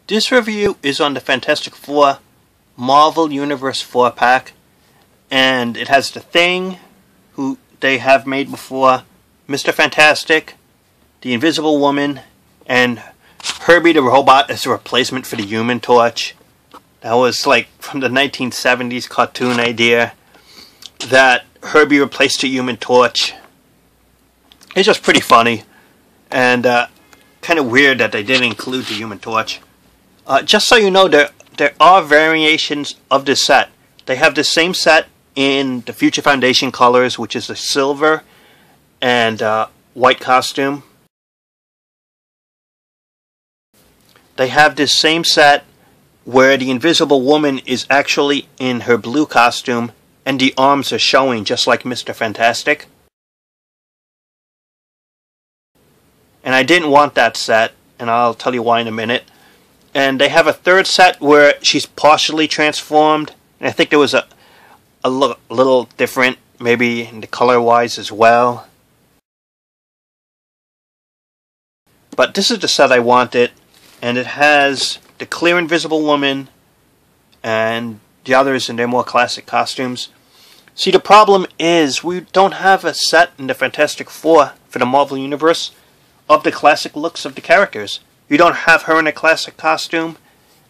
This review is on the Fantastic Four Marvel Universe 4-pack, and it has the Thing, who they have made before, Mr. Fantastic, the Invisible Woman, and Herbie the Robot as a replacement for the Human Torch. That was like from the 1970s cartoon idea that Herbie replaced the Human Torch. It's just pretty funny, and kind of weird that they didn't include the Human Torch. Just so you know, there are variations of this set. They have the same set in the Future Foundation colors, which is the silver and white costume. They have this same set where the Invisible Woman is actually in her blue costume and the arms are showing just like Mr. Fantastic. And I didn't want that set, and I'll tell you why in a minute. And they have a third set where she's partially transformed, and I think there was a little different, maybe in the color-wise as well. But this is the set I wanted, and it has the clear Invisible Woman and the others in their more classic costumes. See, the problem is we don't have a set in the Fantastic Four for the Marvel Universe of the classic looks of the characters. You don't have her in a classic costume,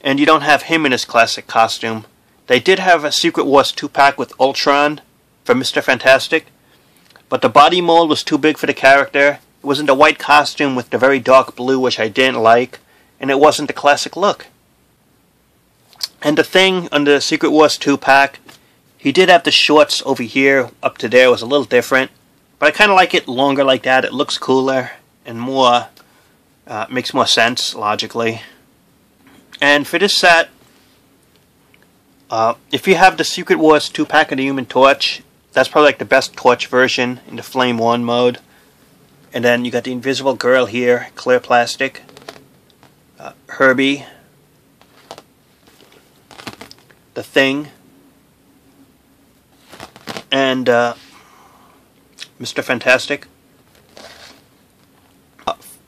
and you don't have him in his classic costume. They did have a Secret Wars 2-pack with Ultron for Mr. Fantastic, but the body mold was too big for the character. It was in the white costume with the very dark blue, which I didn't like, and it wasn't the classic look. And the Thing on the Secret Wars 2-pack, he did have the shorts over here, up to there, was a little different, but I kind of like it longer like that. It looks cooler and more, makes more sense logically. And for this set, if you have the Secret Wars 2-pack of the Human Torch, that's probably like the best Torch version in the Flame 1 mode. And then you got the Invisible Girl here, clear plastic, Herbie, the Thing, and Mr. Fantastic.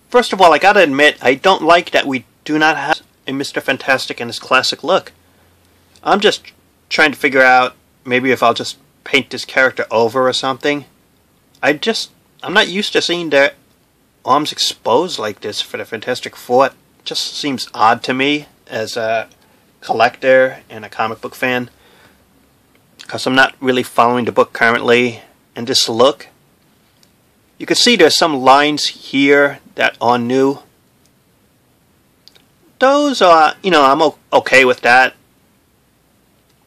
First of all, I gotta admit, I don't like that we do not have a Mr. Fantastic in his classic look. I'm just trying to figure out maybe if I'll just paint this character over or something. I'm not used to seeing their arms exposed like this for the Fantastic Four. It just seems odd to me as a collector and a comic book fan, because I'm not really following the book currently. And this look, you can see there's some lines here that are new. Those are, I'm okay with that.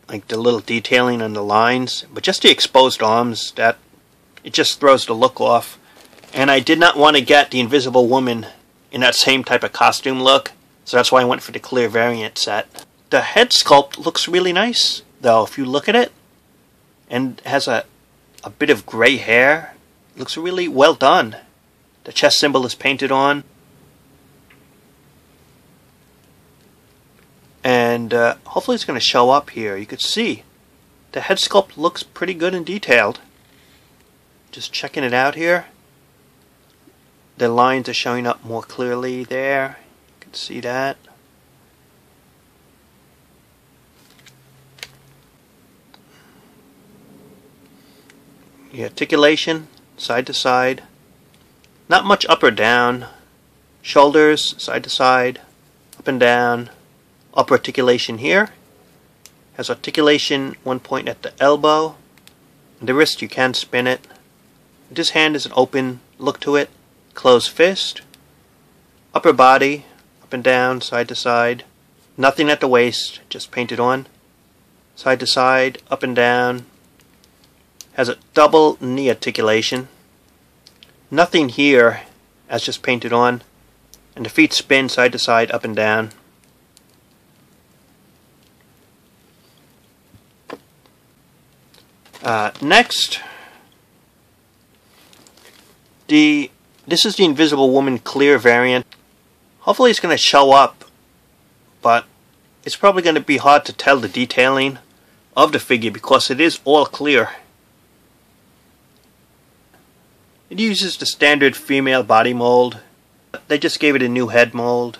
Like the little detailing on the lines. But just the exposed arms, that it just throws the look off. And I did not want to get the Invisible Woman in that same type of costume look. So that's why I went for the clear variant set. The head sculpt looks really nice, though, if you look at it. And it has a bit of gray hair. Looks really well done. The chest symbol is painted on. And hopefully it's going to show up here. You could see the head sculpt looks pretty good and detailed. Just checking it out here. The lines are showing up more clearly there. You can see that. The articulation, side to side. Not much up or down. Shoulders, side to side, up and down. Upper articulation here. Has articulation one point at the elbow. And the wrist, you can spin it. This hand is an open look to it. Closed fist. Upper body, up and down, side to side. Nothing at the waist, just painted on. Side to side, up and down. Has a double knee articulation. Nothing here, as just painted on. And the feet spin side to side, up and down. Next, this is the Invisible Woman clear variant. Hopefully it's going to show up, but it's probably going to be hard to tell the detailing of the figure because it is all clear. It uses the standard female body mold. They just gave it a new head mold.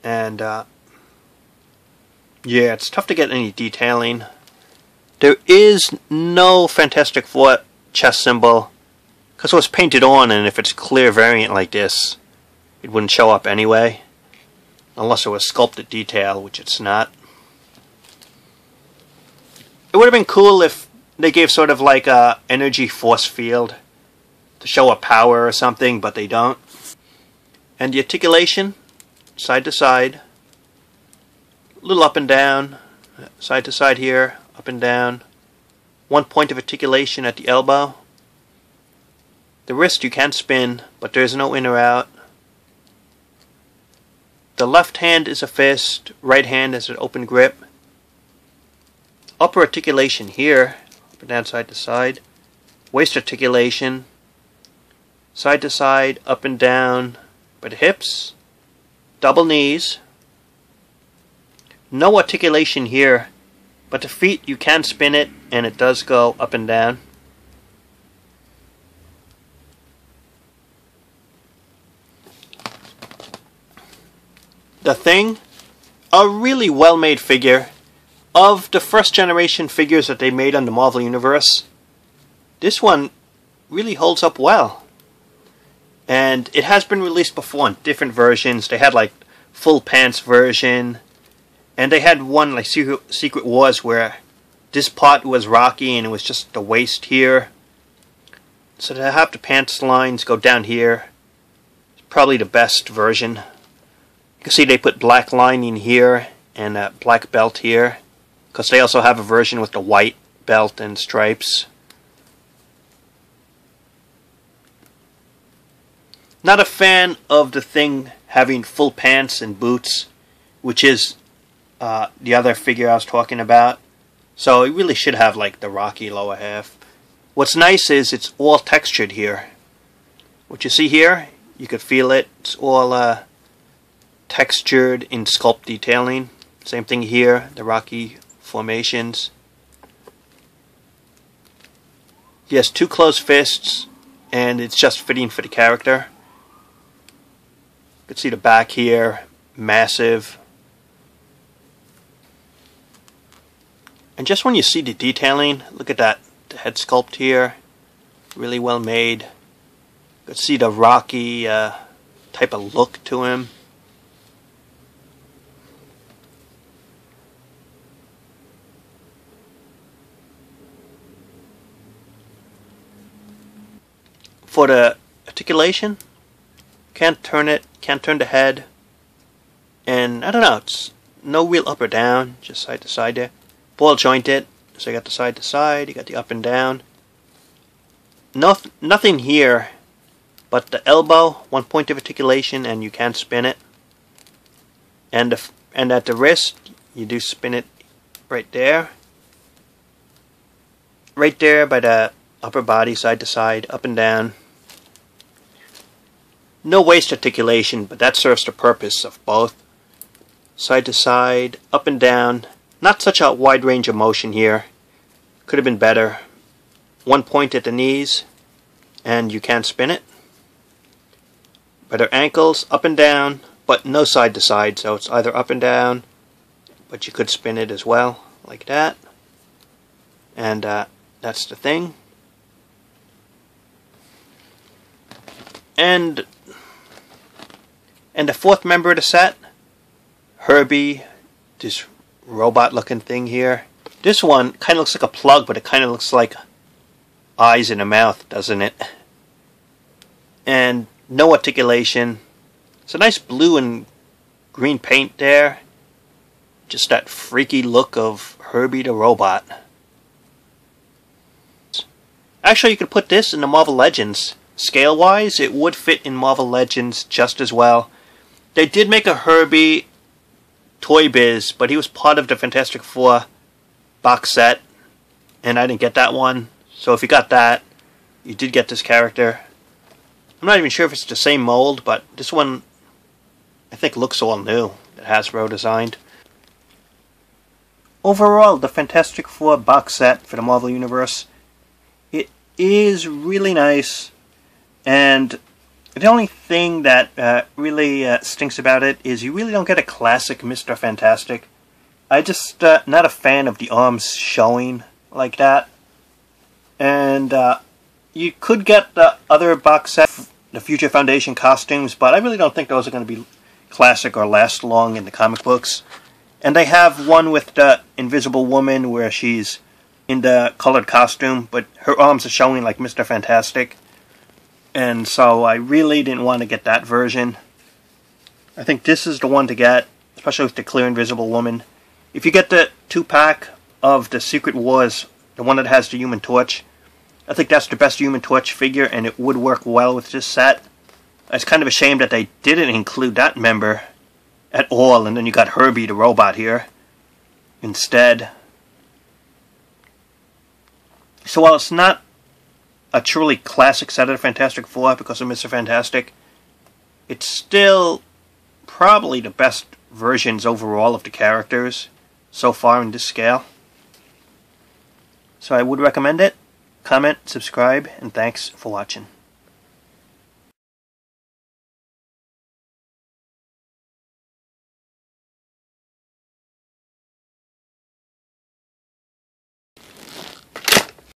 And yeah, it's tough to get any detailing. There is no Fantastic Four chest symbol because it was painted on, and if it's clear variant like this, it wouldn't show up anyway, unless it was sculpted detail, which it's not. It would have been cool if they gave sort of like a energy force field to show a power or something, but they don't. And the articulation, side to side, a little up and down, side to side here, up and down. One point of articulation at the elbow. The wrist you can spin, but there's no in or out. The left hand is a fist, right hand is an open grip. Upper articulation here, up and down, side to side. Waist articulation, side to side, up and down by the hips. Double knees. No articulation here, but the feet you can spin it and it does go up and down. The Thing, a really well made figure. Of the first generation figures that they made on the Marvel Universe, this one really holds up well. And it has been released before in different versions. They had like full pants version, and they had one like Secret Wars where this part was Rocky and it was just the waist here. So to have the pants lines go down here, it's probably the best version. You can see they put black lining here and a black belt here, because they also have a version with the white belt and stripes. Not a fan of the Thing having full pants and boots, which is the other figure I was talking about. So it really should have like the Rocky lower half. What's nice is it's all textured here. What you see here, you could feel it. It's all textured in sculpt detailing. Same thing here, the Rocky formations. He has two closed fists, and it's just fitting for the character. You can see the back here, massive. And just when you see the detailing, look at that, the head sculpt here, really well made. You can see the Rocky type of look to him. For the articulation, can't turn it, can't turn the head, and I don't know, it's no real up or down, just side to side there. Ball jointed, so you got the side to side, you got the up and down. Nothing here, but the elbow, one point of articulation, and you can spin it. And at the wrist, you do spin it right there. Right there by the upper body, side to side, up and down. No waist articulation, but that serves the purpose of both. Side to side, up and down. Not such a wide range of motion here. Could have been better. One point at the knees, and you can spin it. Better ankles, up and down, but no side to side, so it's either up and down, but you could spin it as well, like that. And that's the Thing. And the fourth member of the set, Herbie, this robot-looking thing here. This one kind of looks like a plug, but it kind of looks like eyes in a mouth, doesn't it? And no articulation. It's a nice blue and green paint there. Just that freaky look of Herbie the Robot. Actually, you could put this in the Marvel Legends. Scale-wise, it would fit in Marvel Legends just as well. They did make a Herbie Toy Biz, but he was part of the Fantastic Four box set, and I didn't get that one. So if you got that, you did get this character. I'm not even sure if it's the same mold, but this one I think looks all new, that Hasbro designed. Overall, the Fantastic Four box set for the Marvel Universe, it is really nice, and The only thing that really stinks about it is you really don't get a classic Mr. Fantastic. I just not a fan of the arms showing like that. And you could get the other box set, the Future Foundation costumes, but I really don't think those are going to be classic or last long in the comic books. And they have one with the Invisible Woman where she's in the colored costume, but her arms are showing like Mr. Fantastic. And so I really didn't want to get that version. I think this is the one to get, especially with the clear Invisible Woman. If you get the 2-pack of the Secret Wars, the one that has the Human Torch, I think that's the best Human Torch figure, and it would work well with this set. It's kind of a shame that they didn't include that member at all, and then you got Herbie the Robot here instead. So while it's not a truly classic set of the Fantastic Four because of Mr. Fantastic, it's still probably the best versions overall of the characters so far in this scale. So I would recommend it. Comment, subscribe, and thanks for watching.